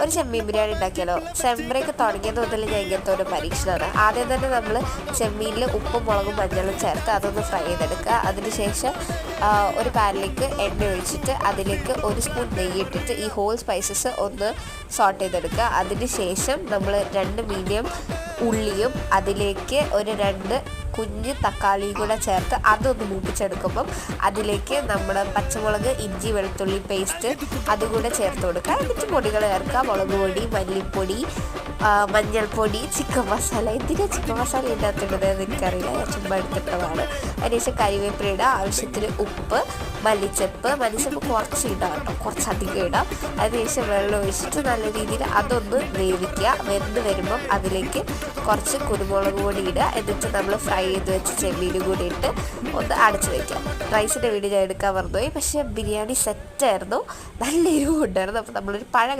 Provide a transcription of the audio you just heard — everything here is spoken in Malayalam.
ഒരു ചെമ്മീൻ ബിരിയാണി ഉണ്ടാക്കിയാലോ. സെമ്പ്രയ്ക്ക് തുടങ്ങിയത് മുതൽ ഞാൻ ഇങ്ങനത്തെ ഒരു പരീക്ഷണമാണ്. ആദ്യം തന്നെ നമ്മൾ ചെമ്മീനിൽ ഉപ്പും മുളകും മഞ്ഞളും ചേർത്ത് അതൊന്ന് ഫ്രൈ ചെയ്തെടുക്കുക. അതിനുശേഷം ഒരു പാനിലേക്ക് എണ്ണ ഒഴിച്ചിട്ട് അതിലേക്ക് 1 സ്പൂൺ നെയ്യ് ഇട്ടിട്ട് ഈ ഹോൾ സ്പൈസസ് ഒന്ന് സോട്ട് ചെയ്തെടുക്കുക. അതിനുശേഷം നമ്മൾ 2 മീഡിയം ഉള്ളിയും അതിലേക്ക് ഒരു 2 കുഞ്ഞ് തക്കാളിയും കൂടെ ചേർത്ത് അതൊന്ന് മൂപ്പിച്ചെടുക്കുമ്പം അതിലേക്ക് നമ്മുടെ പച്ചമുളക്, ഇഞ്ചി, വെളുത്തുള്ളി പേസ്റ്റ് അതുകൂടെ ചേർത്ത് കൊടുക്കുക. എന്നിട്ട് പൊടികൾ ചേർക്കുക. മുളക് പൊടി, മല്ലിപ്പൊടി, മഞ്ഞൾപ്പൊടി, ചിക്കൻ മസാല. എന്തിനാ ചിക്കൻ മസാല ഇല്ലാത്തത് എനിക്കറിയില്ല, ഞാൻ ചുമ്മാ എടുത്തിട്ടതാണ്. അതിനുശേഷം കരിവേപ്പില ഇടുക, ആവശ്യത്തിന് ഉപ്പ്, മല്ലിച്ചപ്പ് കുറച്ച് ഇടാം കേട്ടോ, കുറച്ചധികം ഇടാം. അതിനുശേഷം വെള്ളം ഒഴിച്ചിട്ട് നല്ല രീതിയിൽ അതൊന്ന് വേവിക്കുക. വെന്ത് വരുമ്പം അതിലേക്ക് കുറച്ച് കുരുമുളക് പൊടി ഇടുക. എന്നിട്ട് നമ്മൾ ഫ്രൈ ചെയ്ത് വെച്ച് ചെമ്മീനും കൂടി ഇട്ട് ഒന്ന് അടച്ച് വയ്ക്കുക. റൈസിൻ്റെ വീഡിയോ ഞാൻ എടുക്കാൻ മറന്നുപോയി. പക്ഷേ ബിരിയാണി സെറ്റായിരുന്നു, നല്ല എരിവും ഉണ്ടായിരുന്നു. അപ്പോൾ നമ്മളൊരു പഴം